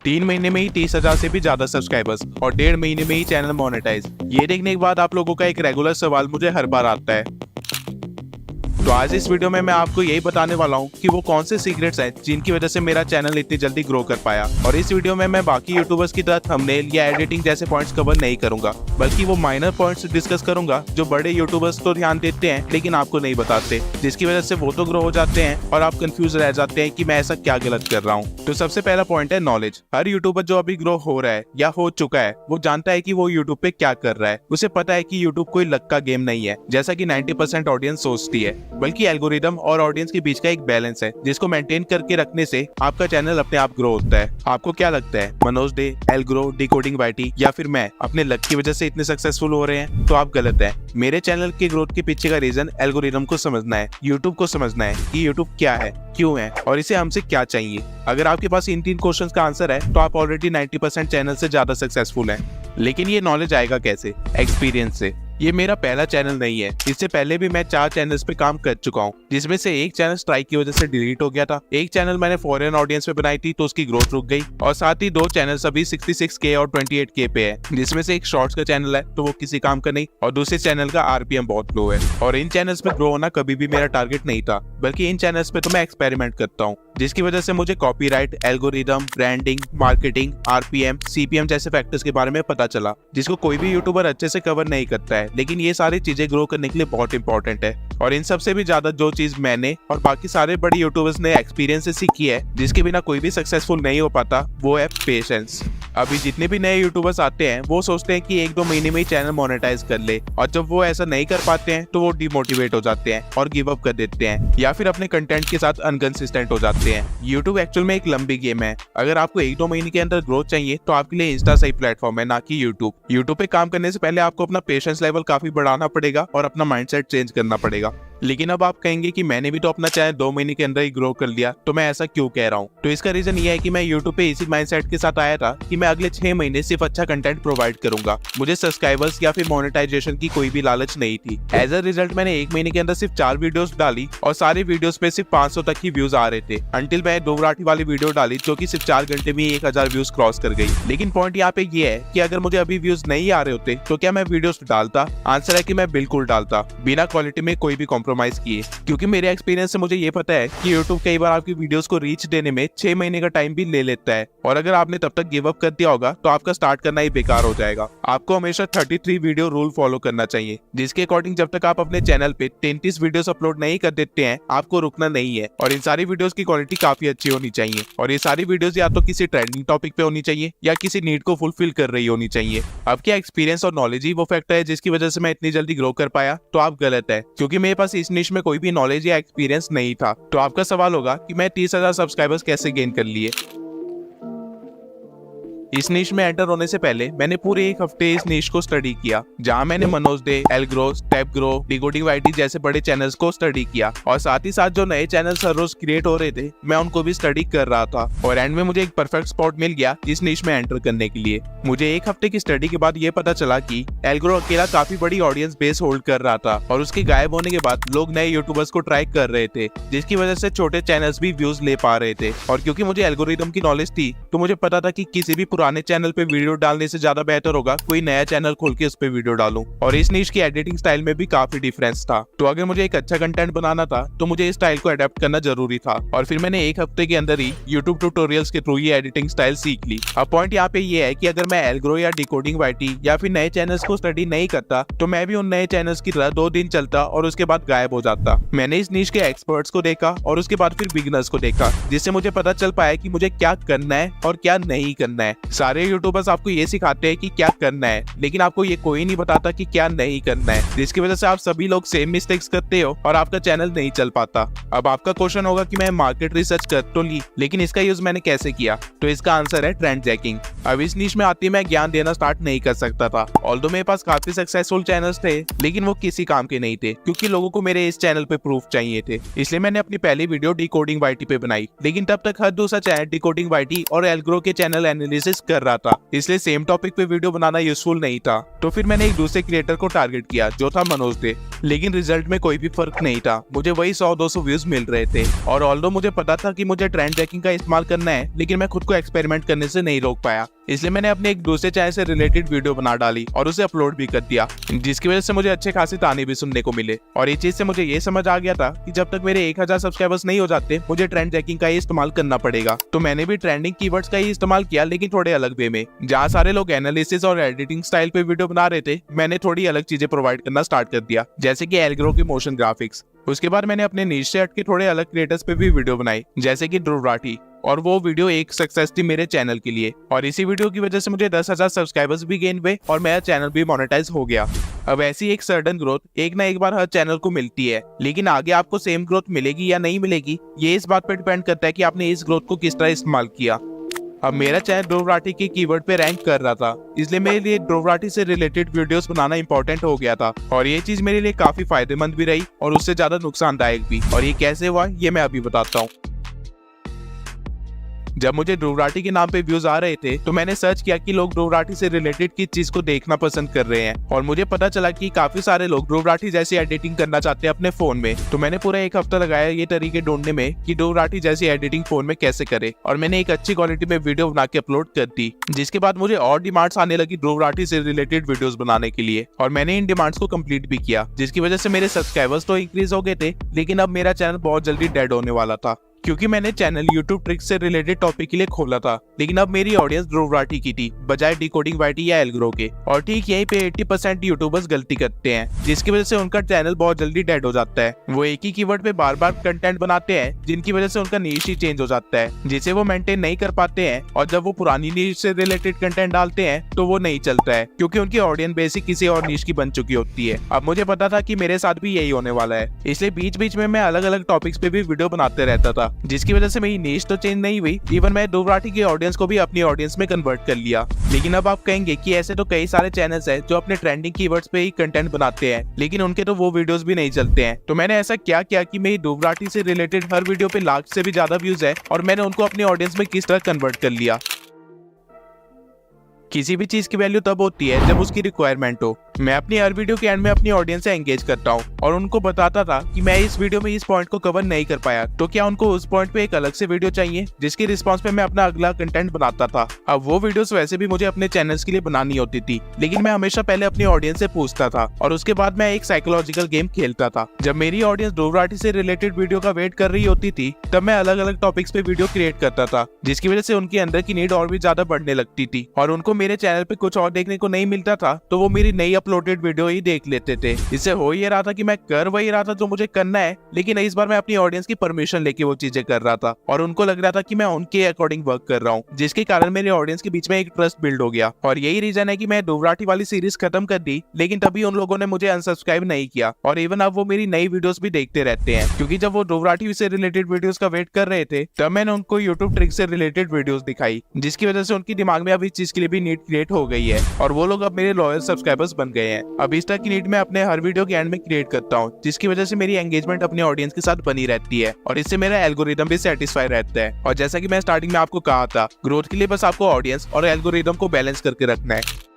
3 महीने में ही 30,000 से भी ज्यादा सब्सक्राइबर्स और 1.5 महीने में ही चैनल मोनेटाइज। ये देखने के बाद आप लोगों का एक रेगुलर सवाल मुझे हर बार आता है। तो आज इस वीडियो में मैं आपको यही बताने वाला हूँ कि वो कौन से सीक्रेट्स हैं जिनकी वजह से मेरा चैनल इतनी जल्दी ग्रो कर पाया। और इस वीडियो में मैं बाकी यूट्यूबर्स की तरह थंबनेल या एडिटिंग जैसे पॉइंट्स कवर नहीं करूंगा, बल्कि वो माइनर पॉइंट्स डिस्कस करूंगा जो बड़े यूट्यूबर्स तो ध्यान देते हैं लेकिन आपको नहीं बताते, जिसकी वजह से वो तो ग्रो हो जाते हैं और आप कंफ्यूज रह जाते हैं कि मैं ऐसा क्या गलत कर रहा हूँ। तो सबसे पहला पॉइंट है नॉलेज। हर यूट्यूबर जो अभी ग्रो हो रहा है या हो चुका है वो जानता है कि वो यूट्यूब पे क्या कर रहा है। उसे पता है कि यूट्यूब कोई लक का गेम नहीं है जैसा कि 90% ऑडियंस सोचती है, बल्कि एल्गोरिदम और ऑडियंस के बीच का एक बैलेंस है जिसको मेंटेन करके रखने से आपका चैनल अपने आप ग्रो होता है। आपको क्या लगता है मनोज डे, एल्ग्रो, डिकोडिंग वाईटी या फिर मैं अपने लक की वजह से इतने सक्सेसफुल हो रहे हैं? तो आप गलत है। मेरे चैनल के ग्रोथ के पीछे का रीजन एल्गोरिदम को समझना है, यूट्यूब को समझना है कि यूट्यूब क्या है, क्यों है और इसे हमसे क्या चाहिए। अगर आपके पास इन 3 क्वेश्चंस का आंसर है तो आप ऑलरेडी 90% चैनल से ज्यादा सक्सेसफुल हैं। लेकिन ये नॉलेज आएगा कैसे? एक्सपीरियंस से। ये मेरा पहला चैनल नहीं है, इससे पहले भी मैं 4 चैनल्स पे काम कर चुका हूँ, जिसमें से एक चैनल स्ट्राइक की वजह से डिलीट हो गया था। एक चैनल मैंने फॉरेन ऑडियंस पे बनाई थी तो उसकी ग्रोथ रुक गई, और साथ ही 2 चैनल्स अभी 66K और 28K पे है, जिसमें से एक शॉर्ट्स का चैनल है तो वो किसी काम का नहीं, और दूसरे चैनल का RPM बहुत लो है। और इन चैनल्स पे ग्रो होना कभी भी मेरा टारगेट नहीं था, बल्कि इन चैनल्स पे तो मैं एक्सपेरिमेंट करता हूँ, जिसकी वजह से मुझे copyright, algorithm, branding, marketing, RPM, CPM जैसे फैक्टर्स के बारे में पता चला, जिसको कोई भी यूट्यूबर अच्छे से कवर नहीं करता है। लेकिन ये सारी चीजें ग्रो करने के लिए बहुत इंपॉर्टेंट है। और इन सबसे भी ज्यादा जो चीज मैंने और बाकी सारे बड़े यूट्यूबर्स ने एक्सपीरियंस से सीखी है, जिसके बिना कोई भी सक्सेसफुल नहीं हो पाता, वो है पेशेंस। अभी जितने भी नए यूट्यूबर्स आते हैं वो सोचते हैं कि 1-2 महीने में ही चैनल मोनेटाइज कर ले, और जब वो ऐसा नहीं कर पाते हैं तो वो डिमोटिवेट हो जाते हैं और गिव अप कर देते हैं, या फिर अपने कंटेंट के साथ अनकंसिस्टेंट हो जाते हैं। यूट्यूब एक्चुअल में एक लंबी गेम है। अगर आपको 1-2 महीने के अंदर ग्रोथ चाहिए तो आपके लिए इंस्टा सही प्लेटफॉर्म है, ना कि यूट्यूब। यूट्यूब पे काम करने से पहले आपको अपना पेशेंस लेवल काफी बढ़ाना पड़ेगा और अपना माइंडसेट चेंज करना पड़ेगा। लेकिन अब आप कहेंगे कि मैंने भी तो अपना चैनल 2 महीने के अंदर ही ग्रो कर लिया, तो मैं ऐसा क्यों कह रहा हूँ? तो इसका रीजन ये है कि मैं यूट्यूब पे इसी माइंडसेट के साथ आया था कि मैं अगले 6 महीने सिर्फ अच्छा कंटेंट प्रोवाइड करूंगा। मुझे सब्सक्राइबर्स या फिर मोनेटाइजेशन की कोई भी लालच नहीं थी। एज अ रिजल्ट मैंने 1 महीने के अंदर सिर्फ 4 वीडियोस डाली और सारे वीडियोस पे सिर्फ 500 तक ही व्यूज आ रहे थे, अंटिल मैं 2 मराठी वाली वीडियो डाली जो कि सिर्फ 4 घंटे में 1000 व्यूज क्रॉस कर गई। लेकिन पॉइंट यहाँ पे ये है कि अगर मुझे अभी व्यूज नहीं आ रहे होते तो क्या मैं वीडियोस डालता? आंसर है कि मैं बिल्कुल डालता, बिना क्वालिटी में कोई भी कॉम्प्रोमाइज किए, क्योंकि मेरे एक्सपीरियंस से मुझे ये पता है कि यूट्यूब कई बार आपकी वीडियोस को रीच देने में 6 महीने का टाइम भी ले लेता है, और अगर आपने तब तक गिव अप कर दिया होगा तो आपका स्टार्ट करना ही बेकार हो जाएगा। आपको हमेशा 33 वीडियो रूल फॉलो करना चाहिए, जिसके अकॉर्डिंग जब तक आप अपने चैनल पे 33 वीडियोस अपलोड नहीं कर देते हैं आपको रुकना नहीं है, और इन सारी वीडियोस की क्वालिटी काफी अच्छी होनी चाहिए, और ये सारी वीडियोस या तो किसी ट्रेंडिंग टॉपिक पे होनी चाहिए या किसी नीड को फुलफिल कर रही होनी चाहिए। अब क्या एक्सपीरियंस और नॉलेज ही वो फैक्टर है जिसकी वजह से मैं इतनी जल्दी ग्रो कर पाया? तो आप गलत है, क्योंकि मेरे पास इस निश में कोई भी नॉलेज या एक्सपीरियंस नहीं था। तो आपका सवाल होगा कि मैं 30,000 सब्सक्राइबर्स कैसे गेन कर लिए? इस नीश में एंटर होने से पहले मैंने पूरे 1 हफ्ते इस नीश को स्टडी किया, जहां मैंने मनोज डे, एल्ग्रो, स्टेप ग्रो, डिकोडिंग वाईटी जैसे बड़े चैनल्स को स्टडी किया, और साथ ही साथ जो नए चैनल्स हर रोज क्रिएट हो रहे थे मैं उनको भी स्टडी कर रहा था। और एंड में मुझे एक परफेक्ट स्पॉट मिल गया इस नीश में एंटर करने के लिए। मुझे 1 हफ्ते की स्टडी के बाद ये पता चला कि एल्ग्रो अकेला काफी बड़ी ऑडियंस बेस होल्ड कर रहा था, और उसके गायब होने के बाद लोग नए यूट्यूबर्स को ट्राई कर रहे थे, जिसकी वजह से छोटे चैनल्स भी व्यूज ले पा रहे थे। और क्योंकि मुझे एल्गोरिदम की नॉलेज थी तो मुझे पता था कि किसी भी पुराने चैनल पे वीडियो डालने से ज्यादा बेहतर होगा कोई नया चैनल खोल के उस पे वीडियो डालूं। और इस नीश की एडिटिंग स्टाइल में भी काफी डिफरेंस था, तो अगर मुझे एक अच्छा कंटेंट बनाना था तो मुझे इस स्टाइल को अडेप्ट करना जरूरी था। और फिर मैंने 1 हफ्ते के अंदर ही यूट्यूब ट्यूटोरियल्स के थ्रू ये एडिटिंग स्टाइल सीख ली। अब पॉइंट यहाँ पे ये है कि अगर मैं एल्ग्रो या डिकोडिंग वाईटी या फिर नए चैनल्स को स्टडी नहीं करता तो मैं भी उन नए चैनल्स की तरह 2 दिन चलता और उसके बाद गायब हो जाता। मैंने इस नीश के एक्सपर्ट्स को देखा और उसके बाद फिर बिगिनर्स को देखा, जिससे मुझे पता चल पाया कि मुझे क्या करना है और क्या नहीं करना है। सारे यूट्यूबर्स आपको ये सिखाते हैं कि क्या करना है, लेकिन आपको ये कोई नहीं बताता कि क्या नहीं करना है, जिसकी वजह से आप सभी लोग सेम मिस्टेक्स करते हो और आपका चैनल नहीं चल पाता। अब आपका क्वेश्चन होगा कि मैं मार्केट रिसर्च कर तो ली, लेकिन इसका यूज मैंने कैसे किया? तो इसका आंसर है ट्रेंड चेकिंग। अब इस नीश में आती मैं ज्ञान देना स्टार्ट नहीं कर सकता था, ऑल्दो मेरे पास काफी सक्सेसफुल चैनल्स थे, लेकिन वो किसी काम के नहीं थे, क्योंकि लोगों को मेरे इस चैनल पे प्रूफ चाहिए थे। इसलिए मैंने अपनी पहली वीडियो डिकोडिंग वाईटी पे बनाई, लेकिन तब तक हर दूसरा चैनल डिकोडिंग वाईटी और एल्ग्रो के चैनल एनालिसिस फेस कर रहा था, इसलिए सेम टॉपिक पे वीडियो बनाना यूजफुल नहीं था। तो फिर मैंने एक दूसरे क्रिएटर को टारगेट किया जो था मनोज दे, लेकिन रिजल्ट में कोई भी फर्क नहीं था। मुझे वही 100-200 व्यूज मिल रहे थे और ऑल्दो मुझे पता था कि मुझे ट्रेंड ट्रैकिंग का इस्तेमाल करना है, लेकिन मैं खुद को एक्सपेरिमेंट करने से नहीं रोक पाया। इसलिए मैंने अपने एक दूसरे चैनल से रिलेटेड वीडियो बना डाली और उसे अपलोड भी कर दिया, जिसकी वजह से मुझे अच्छे खासे ताने भी सुनने को मिले। और इस चीज से मुझे ये समझ आ गया था कि जब तक मेरे 1000 सब्सक्राइबर्स नहीं हो जाते, मुझे ट्रेंड ट्रैकिंग का ही इस्तेमाल करना पड़ेगा। तो मैंने भी ट्रेंडिंग कीवर्ड्स का ही इस्तेमाल किया, लेकिन थोड़े अलग वे में। जहाँ सारे लोग एनालिसिस और एडिटिंग स्टाइल पे वीडियो बना रहे थे, मैंने थोड़ी अलग चीजें प्रोवाइड करना स्टार्ट कर दिया, जैसे कि एल्गोरो की मोशन ग्राफिक्स। उसके बाद मैंने अपने नीश से हटके थोड़े अलग क्रिएटर्स पे भी वीडियो बनाई, जैसे कि ध्रुव राठी, और वो वीडियो एक सक्सेस थी मेरे चैनल के लिए। और इसी वीडियो की वजह से मुझे 10,000 सब्सक्राइबर्स भी गेन हुए और मेरा चैनल भी मोनेटाइज हो गया। अब ऐसी एक सडन ग्रोथ एक ना एक बार हर चैनल को मिलती है, लेकिन आगे आपको सेम ग्रोथ मिलेगी या नहीं मिलेगी, ये इस बात पर डिपेंड करता है कि आपने इस ग्रोथ को किस तरह इस्तेमाल किया। अब मेरा चैनल ध्रुव राठी के कीवर्ड पे रैंक कर रहा था, इसलिए मेरे लिए ध्रुव राठी से रिलेटेड वीडियोस बनाना इंपॉर्टेंट हो गया था। और ये चीज मेरे लिए काफी फायदेमंद भी रही और उससे ज्यादा नुकसानदायक भी। और ये कैसे हुआ, ये मैं अभी बताता हूँ। जब मुझे ध्रुव राठी के नाम पे व्यूज आ रहे थे, तो मैंने सर्च किया कि लोग ध्रुव राठी से रिलेटेड किस चीज को देखना पसंद कर रहे हैं, और मुझे पता चला कि काफी सारे लोग ध्रुव राठी जैसी एडिटिंग करना चाहते हैं अपने फोन में। तो मैंने पूरा एक हफ्ता लगाया ये तरीके ढूंढने में कि ध्रुव राठी जैसी एडिटिंग फोन में कैसे करे, और मैंने एक अच्छी क्वालिटी में वीडियो बना के अपलोड कर दी। जिसके बाद मुझे और डिमांड्स आने लगी ध्रुव राठी से रिलेटेड वीडियोस बनाने के लिए, और मैंने इन डिमांड्स को कंप्लीट भी किया, जिसकी वजह से मेरे सब्सक्राइबर्स तो इंक्रीज हो गए थे, लेकिन अब मेरा चैनल बहुत जल्दी डेड होने वाला था, क्योंकि मैंने चैनल यूट्यूब ट्रिक्स से रिलेटेड टॉपिक के लिए खोला था। लेकिन अब मेरी ऑडियंस ध्रुव राठी की थी, बजाय डिकोडिंग वाईटी या एल्गोरो के। और ठीक यहीं पे 80% यूट्यूबर्स गलती करते हैं, जिसकी वजह से उनका चैनल बहुत जल्दी डेड हो जाता है। वो एक ही कीवर्ड पे बार बार कंटेंट बनाते हैं, जिनकी वजह से उनका नीश ही चेंज हो जाता है, जिसे वो मेंटेन नहीं कर पाते हैं। और जब वो पुरानी नीश से रिलेटेड कंटेंट डालते हैं, तो वो नहीं चलता है, क्योंकि उनकी ऑडियंस बेसिक किसी और नीश की बन चुकी होती है। अब मुझे पता था कि मेरे साथ भी यही होने वाला है, इसलिए बीच बीच में मैं अलग अलग टॉपिक्स पे भी वीडियो बनाते रहता था, जिसकी वजह से नीश तो चेंज नहीं हुई, इवन मैं ध्रुव राठी की ऑडियंस को भी अपनी ऑडियंस में कन्वर्ट कर लिया। लेकिन अब आप कहेंगे कि ऐसे तो कई सारे चैनल्स हैं जो अपने ट्रेंडिंग कीवर्ड्स पे ही कंटेंट बनाते हैं, लेकिन उनके तो वो वीडियोस भी नहीं चलते हैं। तो मैंने ऐसा क्या किया कि मेरी ध्रुव राठी से रिलेटेड हर वीडियो पे लाख से भी ज्यादा व्यूज है, और मैंने उनको अपनी ऑडियंस में किस तरह कन्वर्ट कर लिया। किसी भी चीज की वैल्यू तब होती है जब उसकी रिक्वायरमेंट हो। मैं अपनी हर वीडियो के एंड में अपनी ऑडियंस से एंगेज करता हूँ और उनको बताता था कि मैं इस वीडियो में इस पॉइंट को कवर नहीं कर पाया, तो क्या उनको उस पॉइंट पे एक अलग से वीडियो चाहिए, जिसके रिस्पॉन्स पे मैं अपना अगला कंटेंट बनाता था। अब वो वीडियोस वैसे भी मुझे अपने चैनल्स के लिए बनानी होती थी, लेकिन मैं हमेशा पहले अपनी ऑडियंस से पूछता था और उसके बाद मैं एक साइकोलॉजिकल गेम खेलता था। जब मेरी ऑडियंस ध्रुव राठी से रिलेटेड वीडियो का वेट कर रही होती थी, तब मैं अलग अलग टॉपिक्स पे वीडियो क्रिएट करता था, जिसकी वजह से उनके अंदर की नीड और भी ज्यादा बढ़ने लगती थी, और उनको मेरे चैनल पे कुछ और देखने को नहीं मिलता था, तो वो मेरी नई अपलोडेड वीडियो ही देख लेते थे। इससे हो ये रहा था कि मैं कर वही रहा था जो मुझे करना है, लेकिन इस बार मैं अपनी ऑडियंस की परमिशन लेके वो चीजें कर रहा था, और उनको लग रहा था कि मैं उनके अकॉर्डिंग वर्क कर रहा हूँ, जिसके कारण मेरे ऑडियंस के बीच में एक ट्रस्ट बिल्ड हो गया। और यही रीजन है कि मैं ध्रुव राठी वाली सीरीज खत्म कर दी, लेकिन तभी उन लोगों ने मुझे अनसब्सक्राइब नहीं किया, और इवन अब वो मेरी नई वीडियोस भी देखते रहते हैं, क्योंकि जब वो ध्रुव राठी से रिलेटेड वीडियोस का वेट कर रहे थे, तब मैंने उनको यूट्यूब ट्रिक से रिलेटेड वीडियोस दिखाई, जिसकी वजह से उनके दिमाग में अब इस चीज के लिए भी नीड क्रिएट हो गई है, और वो लोग अब मेरे लॉयल सब्सक्राइबर्स बन गए हैं। अब इस तरह की नीड मैं अपने हर वीडियो के एंड में क्रिएट करता हूँ, जिसकी वजह से मेरी एंगेजमेंट अपने ऑडियंस के साथ बनी रहती है, और इससे मेरा एल्गोरिदम भी सेटिस्फाई रहता है। और जैसा कि मैं स्टार्टिंग में आपको कहा था, ग्रोथ के लिए बस आपको ऑडियंस और एल्गोरिदम को बैलेंस करके रखना है।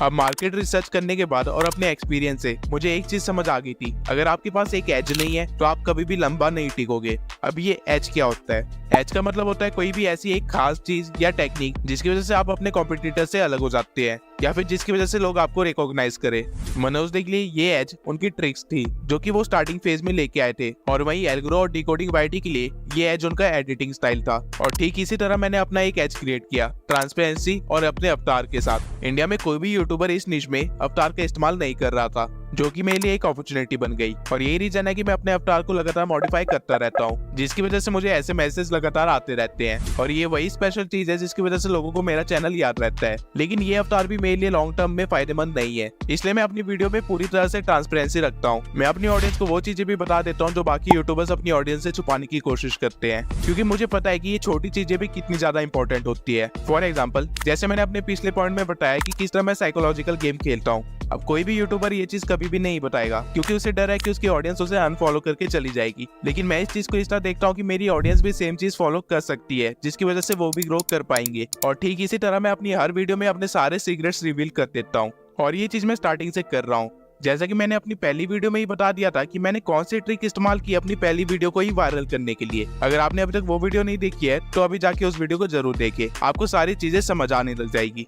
अब मार्केट रिसर्च करने के बाद और अपने एक्सपीरियंस से मुझे एक चीज समझ आ गई थी, अगर आपके पास एक एज नहीं है तो आप कभी भी लंबा नहीं टिकोगे। अब ये एज क्या होता है? एज का मतलब होता है कोई भी ऐसी एक खास चीज या टेक्निक जिसकी वजह से आप अपने कॉम्पिटिटर से अलग हो जाते हैं, या फिर जिसकी वजह से लोग आपको रिकॉग्नाइज करे। मनोज के लिए ये एज उनकी ट्रिक्स थी, जो कि वो स्टार्टिंग फेज में लेके आए थे, और वहीं एल्गोरो और डिकोडिंग वाईटी के लिए ये एज उनका एडिटिंग स्टाइल था। और ठीक इसी तरह मैंने अपना एक एज क्रिएट किया, ट्रांसपेरेंसी और अपने अवतार के साथ। इंडिया में कोई भी यूट्यूबर इस निश में अवतार का इस्तेमाल नहीं कर रहा था, जो कि मेरे लिए एक अपॉर्चुनिटी बन गई। और यही रीजन है कि मैं अपने अवतार को लगातार मॉडिफाई करता रहता हूँ, जिसकी वजह से मुझे ऐसे मैसेज लगातार आते रहते हैं। और ये वही स्पेशल चीज है जिसकी वजह से लोगों को मेरा चैनल याद रहता है। लेकिन ये अवतार भी मेरे लिए लॉन्ग टर्म में फायदेमंद नहीं है, इसलिए मैं अपनी वीडियो में पूरी तरह से ट्रांसपेरेंसी रखता हूँ। मैं अपनी ऑडियंस को वो चीजें भी बता देता हूँ जो बाकी यूट्यूबर्स अपनी ऑडियंस से छुपाने की कोशिश करते हैं, क्योंकि मुझे पता है कि ये छोटी चीजें भी कितनी ज्यादा इंपॉर्टेंट होती है। फॉर एग्जाम्पल, जैसे मैंने अपने पिछले पॉइंट में बताया कि किस तरह मैं साइकोलॉजिकल गेम खेलता हूँ। अब कोई भी यूट्यूबर ये चीज कभी भी नहीं बताएगा, क्योंकि उसे डर है कि उसकी ऑडियंस उसे अनफॉलो करके चली जाएगी। लेकिन मैं इस चीज को इस तरह देखता हूँ कि मेरी ऑडियंस भी सेम चीज फॉलो कर सकती है, जिसकी वजह से वो भी ग्रो कर पाएंगे। और ठीक इसी तरह मैं अपनी हर वीडियो में अपने सारे सीक्रेट्स रिवील कर देता हूँ, और ये चीज मैं स्टार्टिंग से कर रहा हूँ। जैसा कि मैंने अपनी पहली वीडियो में ही बता दिया था कि मैंने कौन सी ट्रिक इस्तेमाल की अपनी पहली वीडियो को ही वायरल करने के लिए। अगर आपने अभी तक वो वीडियो नहीं देखी है तो अभी जाके उस वीडियो को जरूर देखें, आपको सारी चीजें समझ आने लग जाएगी।